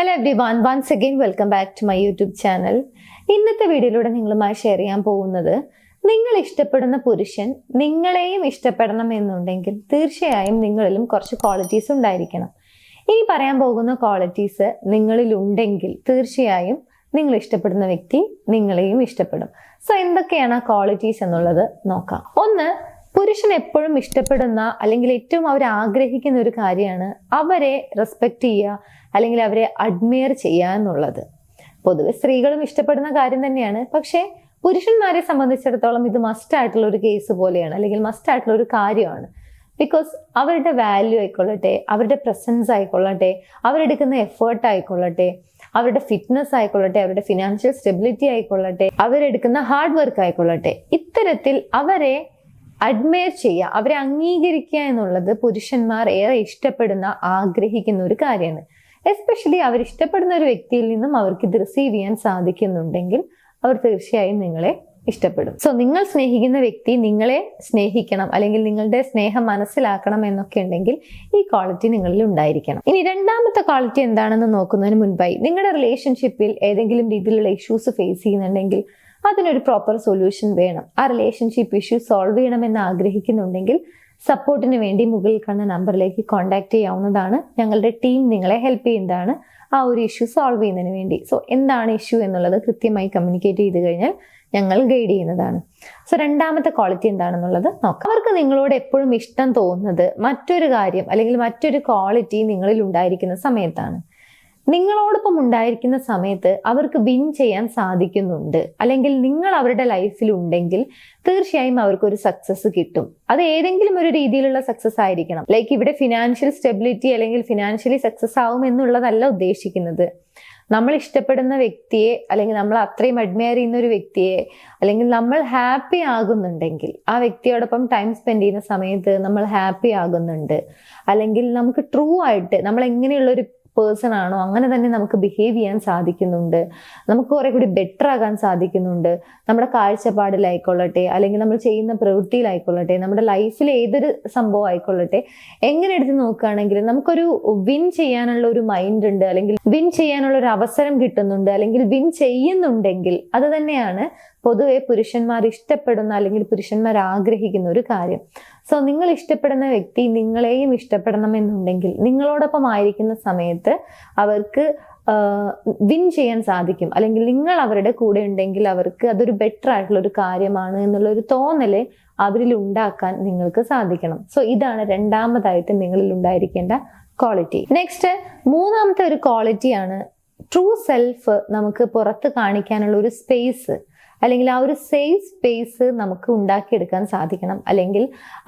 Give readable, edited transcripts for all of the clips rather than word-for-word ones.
Hello everyone, once again welcome back to my YouTube channel. ഇന്നത്തെ വീഡിയോയിലൂടെ നിങ്ങളുമായി share ചെയ്യാൻ പോകുന്നത്, നിങ്ങൾ ഇഷ്ടപ്പെടുന്ന പുരുഷൻ നിങ്ങളെയും ഇഷ്ടപ്പെടണം എന്നുണ്ടെങ്കിൽ തീർച്ചയായും നിങ്ങളിലും കുറച്ച് ക്വാളിറ്റീസ് ഉണ്ടായിരിക്കണം. ഇനി പറയാൻ പോകുന്ന ക്വാളിറ്റീസ് നിങ്ങളിൽ ഉണ്ടെങ്കിൽ തീർച്ചയായും നിങ്ങൾ ഇഷ്ടപ്പെടുന്ന വ്യക്തി നിങ്ങളെയും ഇഷ്ടപ്പെടും. സോ എന്തൊക്കെയാണ് ആ ക്വാളിറ്റീസ് എന്നുള്ളത് നോക്കാം. ഒന്ന്, പുരുഷൻ എപ്പോഴും ഇഷ്ടപ്പെടുന്ന അല്ലെങ്കിൽ ഏറ്റവും അവർ ആഗ്രഹിക്കുന്ന ഒരു കാര്യമാണ് അവരെ റെസ്പെക്ട് ചെയ്യുക അല്ലെങ്കിൽ അവരെ അഡ്മയർ ചെയ്യുക എന്നുള്ളത്. പൊതുവെ സ്ത്രീകളും ഇഷ്ടപ്പെടുന്ന കാര്യം തന്നെയാണ്, പക്ഷേ പുരുഷന്മാരെ സംബന്ധിച്ചിടത്തോളം ഇത് മസ്റ്റ് ആയിട്ടുള്ള ഒരു കേസ് പോലെയാണ് അല്ലെങ്കിൽ മസ്റ്റ് ആയിട്ടുള്ള ഒരു കാര്യമാണ്. ബിക്കോസ് അവരുടെ വാല്യൂ ആയിക്കൊള്ളട്ടെ, അവരുടെ പ്രസൻസ് ആയിക്കൊള്ളട്ടെ, അവരെടുക്കുന്ന എഫേർട്ട് ആയിക്കൊള്ളട്ടെ, അവരുടെ ഫിറ്റ്നസ് ആയിക്കൊള്ളട്ടെ, അവരുടെ ഫിനാൻഷ്യൽ സ്റ്റെബിലിറ്റി ആയിക്കൊള്ളട്ടെ, അവരെടുക്കുന്ന ഹാർഡ് വർക്ക് ആയിക്കൊള്ളട്ടെ, ഇത്തരത്തിൽ അവരെ അഡ്മയർ ചെയ്യുക, അവരെ അംഗീകരിക്കുക എന്നുള്ളത് പുരുഷന്മാർ ഏറെ ഇഷ്ടപ്പെടുന്ന ആഗ്രഹിക്കുന്ന ഒരു കാര്യമാണ്. എസ്പെഷ്യലി അവർ ഇഷ്ടപ്പെടുന്ന ഒരു വ്യക്തിയിൽ നിന്നും അവർക്ക് ഇത് റിസീവ് ചെയ്യാൻ സാധിക്കുന്നുണ്ടെങ്കിൽ അവർ തീർച്ചയായും നിങ്ങളെ ഇഷ്ടപ്പെടും. സോ നിങ്ങൾ സ്നേഹിക്കുന്ന വ്യക്തി നിങ്ങളെ സ്നേഹിക്കണം അല്ലെങ്കിൽ നിങ്ങളുടെ സ്നേഹം മനസ്സിലാക്കണം എന്നൊക്കെ ഉണ്ടെങ്കിൽ ഈ ക്വാളിറ്റി നിങ്ങളിൽ ഉണ്ടായിരിക്കണം. ഇനി രണ്ടാമത്തെ ക്വാളിറ്റി എന്താണെന്ന് നോക്കുന്നതിന് മുൻപായി, നിങ്ങളുടെ റിലേഷൻഷിപ്പിൽ ഏതെങ്കിലും രീതിയിലുള്ള ഇഷ്യൂസ് ഫേസ് ചെയ്യുന്നുണ്ടെങ്കിൽ അതിനൊരു പ്രോപ്പർ സൊല്യൂഷൻ വേണം. ആ റിലേഷൻഷിപ്പ് ഇഷ്യൂ സോൾവ് ചെയ്യണമെന്ന് ആഗ്രഹിക്കുന്നുണ്ടെങ്കിൽ സപ്പോർട്ടിന് വേണ്ടി മുകളിൽ കാണുന്ന നമ്പറിലേക്ക് കോൺടാക്ട് ചെയ്യാവുന്നതാണ്. ഞങ്ങളുടെ ടീം നിങ്ങളെ ഹെൽപ്പ് ചെയ്യുന്നതാണ് ആ ഒരു ഇഷ്യൂ സോൾവ് ചെയ്യുന്നതിന് വേണ്ടി. സോ എന്താണ് ഇഷ്യൂ എന്നുള്ളത് കൃത്യമായി കമ്മ്യൂണിക്കേറ്റ് ചെയ്ത് കഴിഞ്ഞാൽ ഞങ്ങൾ ഗൈഡ് ചെയ്യുന്നതാണ്. സോ രണ്ടാമത്തെ ക്വാളിറ്റി എന്താണെന്നുള്ളത് നോക്കാം. അവർക്ക് നിങ്ങളോട് എപ്പോഴും ഇഷ്ടം തോന്നുന്നത് മറ്റൊരു കാര്യം അല്ലെങ്കിൽ മറ്റൊരു ക്വാളിറ്റി നിങ്ങളിൽ ഉണ്ടായിരിക്കുന്ന സമയത്താണ്. നിങ്ങളോടൊപ്പം ഉണ്ടായിരിക്കുന്ന സമയത്ത് അവർക്ക് വിൻ ചെയ്യാൻ സാധിക്കുന്നുണ്ട് അല്ലെങ്കിൽ നിങ്ങൾ അവരുടെ ലൈഫിൽ ഉണ്ടെങ്കിൽ തീർച്ചയായും അവർക്കൊരു സക്സസ് കിട്ടും. അത് ഏതെങ്കിലും ഒരു രീതിയിലുള്ള സക്സസ് ആയിരിക്കണം. ലൈക്ക് ഇവിടെ ഫിനാൻഷ്യൽ സ്റ്റെബിലിറ്റി അല്ലെങ്കിൽ ഫിനാൻഷ്യലി സക്സസ് ആവും എന്നുള്ളതല്ല ഉദ്ദേശിക്കുന്നത്. നമ്മൾ ഇഷ്ടപ്പെടുന്ന വ്യക്തിയെ അല്ലെങ്കിൽ നമ്മൾ അത്രയും അഡ്മയർ ചെയ്യുന്ന ഒരു വ്യക്തിയെ അല്ലെങ്കിൽ നമ്മൾ ഹാപ്പി ആകുന്നുണ്ടെങ്കിൽ ആ വ്യക്തിയോടൊപ്പം ടൈം സ്പെൻഡ് ചെയ്യുന്ന സമയത്ത് നമ്മൾ ഹാപ്പി ആകുന്നുണ്ട്, അല്ലെങ്കിൽ നമുക്ക് ട്രൂ ആയിട്ട് നമ്മൾ എങ്ങനെയുള്ള ഒരു പേഴ്സൺ ആണോ അങ്ങനെ തന്നെ നമുക്ക് ബിഹേവ് ചെയ്യാൻ സാധിക്കുന്നുണ്ട്, നമുക്ക് കുറെ കൂടി ബെറ്റർ ആകാൻ സാധിക്കുന്നുണ്ട്. നമ്മുടെ കാഴ്ചപ്പാടിലായിക്കൊള്ളട്ടെ അല്ലെങ്കിൽ നമ്മൾ ചെയ്യുന്ന പ്രവൃത്തിയിലായിക്കൊള്ളട്ടെ, നമ്മുടെ ലൈഫിൽ ഏതൊരു സംഭവം ആയിക്കൊള്ളട്ടെ, എങ്ങനെ എടുത്ത് നോക്കുകയാണെങ്കിലും നമുക്കൊരു വിൻ ചെയ്യാനുള്ള ഒരു മൈൻഡ് ഉണ്ട് അല്ലെങ്കിൽ വിൻ ചെയ്യാനുള്ള ഒരു അവസരം കിട്ടുന്നുണ്ട് അല്ലെങ്കിൽ വിൻ ചെയ്യുന്നുണ്ടെങ്കിൽ അത് തന്നെയാണ് പൊതുവെ പുരുഷന്മാർ ഇഷ്ടപ്പെടുന്ന അല്ലെങ്കിൽ പുരുഷന്മാർ ആഗ്രഹിക്കുന്ന ഒരു കാര്യം. സോ നിങ്ങൾ ഇഷ്ടപ്പെടുന്ന വ്യക്തി നിങ്ങളെയും ഇഷ്ടപ്പെടണം എന്നുണ്ടെങ്കിൽ നിങ്ങളോടൊപ്പം ആയിരിക്കുന്ന സമയത്ത് അവർക്ക് വിൻ ചെയ്യാൻ സാധിക്കും അല്ലെങ്കിൽ നിങ്ങൾ അവരുടെ കൂടെ ഉണ്ടെങ്കിൽ അവർക്ക് അതൊരു ബെറ്റർ ആയിട്ടുള്ള ഒരു കാര്യമാണ് എന്നുള്ള ഒരു തോന്നല് അവരിൽ ഉണ്ടാക്കാൻ നിങ്ങൾക്ക് സാധിക്കണം. സോ ഇതാണ് രണ്ടാമതായിട്ട് നിങ്ങളിൽ ഉണ്ടായിരിക്കേണ്ട ക്വാളിറ്റി. നെക്സ്റ്റ്, മൂന്നാമത്തെ ഒരു ക്വാളിറ്റിയാണ് ട്രൂ സെൽഫ് നമുക്ക് പുറത്ത് കാണിക്കാനുള്ള ഒരു സ്പേസ് അല്ലെങ്കിൽ ആ ഒരു സേഫ് സ്പേസ് നമുക്ക് ഉണ്ടാക്കിയെടുക്കാൻ സാധിക്കണം അല്ലെങ്കിൽ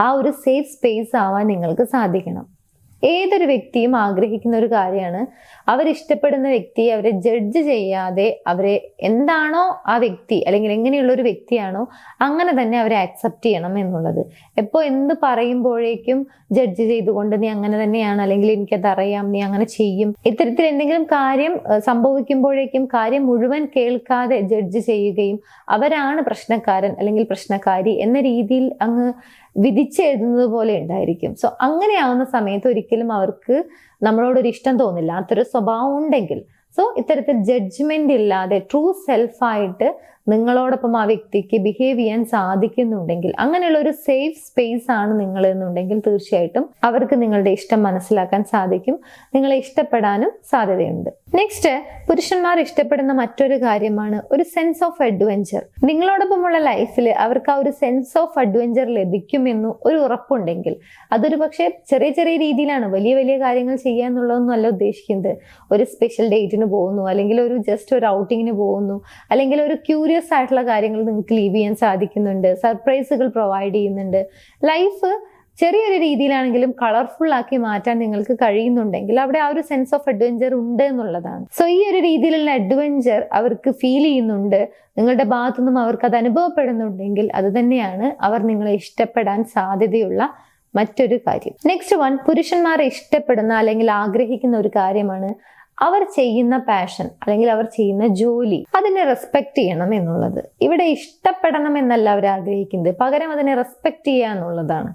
ആ ഒരു സേഫ് സ്പേസ് ആവാൻ നിങ്ങൾക്ക് സാധിക്കണം. ഏതൊരു വ്യക്തിയും ആഗ്രഹിക്കുന്ന ഒരു കാര്യമാണ് അവരിഷ്ടപ്പെടുന്ന വ്യക്തിയെ അവരെ ജഡ്ജ് ചെയ്യാതെ അവരെ എന്താണോ ആ വ്യക്തി അല്ലെങ്കിൽ എങ്ങനെയുള്ള ഒരു വ്യക്തിയാണോ അങ്ങനെ തന്നെ അവരെ അക്സെപ്റ്റ് ചെയ്യണം എന്നുള്ളത്. എപ്പോൾ എന്ത് പറയുമ്പോഴേക്കും ജഡ്ജ് ചെയ്തുകൊണ്ട് നീ അങ്ങനെ തന്നെയാണ് അല്ലെങ്കിൽ എനിക്കത് അറിയാം നീ അങ്ങനെ ചെയ്യും, ഇത്തരത്തിൽ എന്തെങ്കിലും കാര്യം സംഭവിക്കുമ്പോഴേക്കും കാര്യം മുഴുവൻ കേൾക്കാതെ ജഡ്ജ് ചെയ്യുകയും അവരാണ് പ്രശ്നക്കാരൻ അല്ലെങ്കിൽ പ്രശ്നക്കാരി എന്ന രീതിയിൽ അങ്ങ് വിധിച്ചെഴുതുന്നത് പോലെ ഉണ്ടായിരിക്കും. സോ അങ്ങനെയാവുന്ന സമയത്ത് ഒരിക്കലും അവർക്ക് നമ്മളോടൊരു ഇഷ്ടം തോന്നില്ല, അതൊരു സ്വഭാവം ഉണ്ടെങ്കിൽ. സോ ഇത്തരത്തിൽ ജഡ്ജ്മെന്റ് ഇല്ലാതെ ട്രൂ സെൽഫായിട്ട് നിങ്ങളോടൊപ്പം ആ വ്യക്തിക്ക് ബിഹേവ് ചെയ്യാൻ സാധിക്കുന്നുണ്ടെങ്കിൽ, അങ്ങനെയുള്ള ഒരു സേഫ് സ്പേസ് ആണ് നിങ്ങൾ എന്നുണ്ടെങ്കിൽ തീർച്ചയായിട്ടും അവർക്ക് നിങ്ങളുടെ ഇഷ്ടം മനസ്സിലാക്കാൻ സാധിക്കും, നിങ്ങളെ ഇഷ്ടപ്പെടാനും സാധ്യതയുണ്ട്. നെക്സ്റ്റ്, പുരുഷന്മാർ ഇഷ്ടപ്പെടുന്ന മറ്റൊരു കാര്യമാണ് ഒരു സെൻസ് ഓഫ് അഡ്വഞ്ചർ. നിങ്ങളോടൊപ്പമുള്ള ലൈഫിൽ അവർക്ക് ആ ഒരു സെൻസ് ഓഫ് അഡ്വഞ്ചർ ലഭിക്കുമെന്ന് ഒരു ഉറപ്പുണ്ടെങ്കിൽ, അതൊരു പക്ഷേ ചെറിയ ചെറിയ രീതിയിലാണ്, വലിയ വലിയ കാര്യങ്ങൾ ചെയ്യുക എന്നുള്ളതൊന്നും അല്ല ഉദ്ദേശിക്കുന്നത്. ഒരു സ്പെഷ്യൽ ഡേറ്റിന് പോകുന്നു അല്ലെങ്കിൽ ഒരു ജസ്റ്റ് ഒരു ഔട്ടിങ്ങിന് പോകുന്നു അല്ലെങ്കിൽ ഒരു ക്യൂരിയസ് ആയിട്ടുള്ള കാര്യങ്ങൾ നിങ്ങൾക്ക് ലീവ് ചെയ്യാൻ സാധിക്കുന്നുണ്ട്, സർപ്രൈസുകൾ പ്രൊവൈഡ് ചെയ്യുന്നുണ്ട്. ലൈഫ് ചെറിയൊരു രീതിയിലാണെങ്കിലും കളർഫുൾ ആക്കി മാറ്റാൻ നിങ്ങൾക്ക് കഴിയുന്നുണ്ടെങ്കിൽ അവിടെ ആ ഒരു സെൻസ് ഓഫ് അഡ്വഞ്ചർ ഉണ്ട് എന്നുള്ളതാണ്. സോ ഈ ഒരു രീതിയിലുള്ള അഡ്വഞ്ചർ അവർക്ക് ഫീൽ ചെയ്യുന്നുണ്ട്, നിങ്ങളുടെ ഭാഗത്തുനിന്നും അവർക്ക് അത് അനുഭവപ്പെടുന്നുണ്ടെങ്കിൽ അത് തന്നെയാണ് അവർ നിങ്ങളെ ഇഷ്ടപ്പെടാൻ സാധ്യതയുള്ള മറ്റൊരു കാര്യം. നെക്സ്റ്റ് വൺ, പുരുഷന്മാരെ ഇഷ്ടപ്പെടുന്ന അല്ലെങ്കിൽ ആഗ്രഹിക്കുന്ന ഒരു കാര്യമാണ് അവർ ചെയ്യുന്ന പാഷൻ അല്ലെങ്കിൽ അവർ ചെയ്യുന്ന ജോലി, അതിനെ റെസ്പെക്ട് ചെയ്യണം എന്നുള്ളത്. ഇവിടെ ഇഷ്ടപ്പെടണം എന്നല്ല അവർ ആഗ്രഹിക്കുന്നത്, പകരം അതിനെ റെസ്പെക്ട് ചെയ്യുക എന്നുള്ളതാണ്.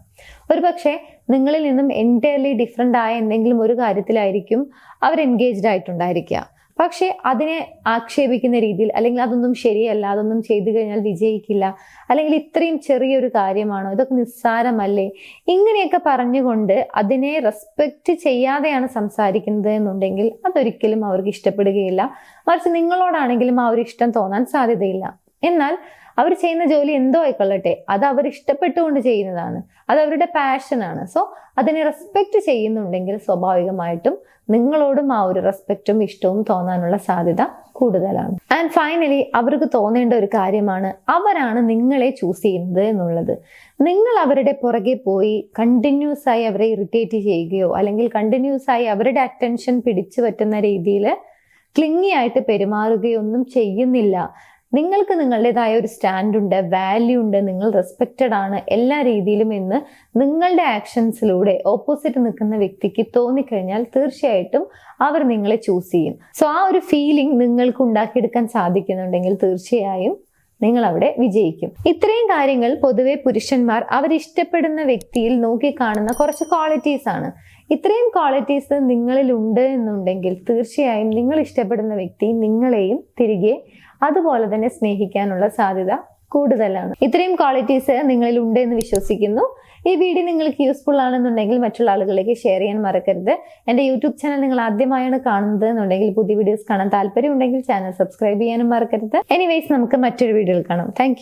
ഒരുപക്ഷെ നിങ്ങളിൽ നിന്നും എൻറ്റയർലി ഡിഫറെൻ്റ് ആയ എന്തെങ്കിലും ഒരു കാര്യത്തിലായിരിക്കും അവർ എൻഗേജ്ഡ് ആയിട്ടുണ്ടായിരിക്കുക. പക്ഷെ അതിനെ ആക്ഷേപിക്കുന്ന രീതിയിൽ, അല്ലെങ്കിൽ അതൊന്നും ശരിയല്ല, അതൊന്നും ചെയ്തു കഴിഞ്ഞാൽ വിജയിക്കില്ല, അല്ലെങ്കിൽ ഇത്രയും ചെറിയൊരു കാര്യമാണോ, ഇതൊക്കെ നിസ്സാരമല്ലേ, ഇങ്ങനെയൊക്കെ പറഞ്ഞുകൊണ്ട് അതിനെ റെസ്പെക്റ്റ് ചെയ്യാതെയാണ് സംസാരിക്കുന്നത് എന്നുണ്ടെങ്കിൽ അതൊരിക്കലും അവർക്ക് ഇഷ്ടപ്പെടുകയില്ല. മറിച്ച് നിങ്ങളോടാണെങ്കിലും ആ ഒരു ഇഷ്ടം തോന്നാൻ സാധ്യതയില്ല. എന്നാൽ അവർ ചെയ്യുന്ന ജോലി എന്തോ ആയിക്കൊള്ളട്ടെ, അത് അവർ ഇഷ്ടപ്പെട്ടുകൊണ്ട് ചെയ്യുന്നതാണ്, അത് അവരുടെ പാഷനാണ്. സോ അതിനെ റെസ്പെക്റ്റ് ചെയ്യുന്നുണ്ടെങ്കിൽ സ്വാഭാവികമായിട്ടും നിങ്ങളോടും ആ ഒരു റെസ്പെക്റ്റും ഇഷ്ടവും തോന്നാനുള്ള സാധ്യത കൂടുതലാണ്. ആൻഡ് ഫൈനലി അവർക്ക് തോന്നേണ്ട ഒരു കാര്യമാണ്, അവരാണ് നിങ്ങളെ ചൂസ് ചെയ്യുന്നത് എന്നുള്ളത്. നിങ്ങൾ അവരുടെ പുറകെ പോയി കണ്ടിന്യൂസ് ആയി അവരെ ഇറിറ്റേറ്റ് ചെയ്യുകയോ അല്ലെങ്കിൽ കണ്ടിന്യൂസ് ആയി അവരുടെ അറ്റൻഷൻ പിടിച്ചു പറ്റുന്ന രീതിയിൽ ക്ലിങ്ങി ആയിട്ട് പെരുമാറുകയോ ഒന്നും ചെയ്യുന്നില്ല. നിങ്ങൾക്ക് നിങ്ങളുടേതായ ഒരു സ്റ്റാൻഡ് ഉണ്ട്, വാല്യൂ ഉണ്ട്, നിങ്ങൾ റെസ്പെക്റ്റഡ് ആണ് എല്ലാ രീതിയിലും എന്ന് നിങ്ങളുടെ ആക്ഷൻസിലൂടെ ഓപ്പോസിറ്റ് നിൽക്കുന്ന വ്യക്തിക്ക് തോന്നിക്കഴിഞ്ഞാൽ തീർച്ചയായിട്ടും അവർ നിങ്ങളെ ചൂസ് ചെയ്യും. സോ ആ ഒരു ഫീലിംഗ് നിങ്ങൾക്ക് ഉണ്ടാക്കിയെടുക്കാൻ സാധിക്കുന്നുണ്ടെങ്കിൽ തീർച്ചയായും നിങ്ങൾ അവിടെ വിജയിക്കും. ഇത്രയും കാര്യങ്ങൾ പൊതുവെ പുരുഷന്മാർ അവരിഷ്ടപ്പെടുന്ന വ്യക്തിയിൽ നോക്കിക്കാണുന്ന കുറച്ച് ക്വാളിറ്റീസ് ആണ്. ഇത്രയും ക്വാളിറ്റീസ് നിങ്ങളിൽ ഉണ്ട് എന്നുണ്ടെങ്കിൽ തീർച്ചയായും നിങ്ങൾ ഇഷ്ടപ്പെടുന്ന വ്യക്തി നിങ്ങളെയും തിരികെ അതുപോലെ തന്നെ സ്നേഹിക്കാനുള്ള സാധ്യത കൂടുതലാണ്. ഇത്രയും ക്വാളിറ്റീസ് നിങ്ങളിൽ ഉണ്ട് എന്ന് വിശ്വസിക്കുന്നു. ഈ വീഡിയോ നിങ്ങൾക്ക് യൂസ്ഫുൾ ആണെന്നുണ്ടെങ്കിൽ മറ്റുള്ള ആളുകളിലേക്ക് ഷെയർ ചെയ്യാൻ മറക്കരുത്. എൻ്റെ യൂട്യൂബ് ചാനൽ നിങ്ങൾ ആദ്യമായാണ് കാണുന്നത് എന്നുണ്ടെങ്കിൽ, പുതിയ വീഡിയോസ് കാണാൻ താല്പര്യം ഉണ്ടെങ്കിൽ ചാനൽ സബ്സ്ക്രൈബ് ചെയ്യാനും മറക്കരുത്. എനിവേസ് നമുക്ക് മറ്റൊരു വീഡിയോയിൽ കാണാം. താങ്ക്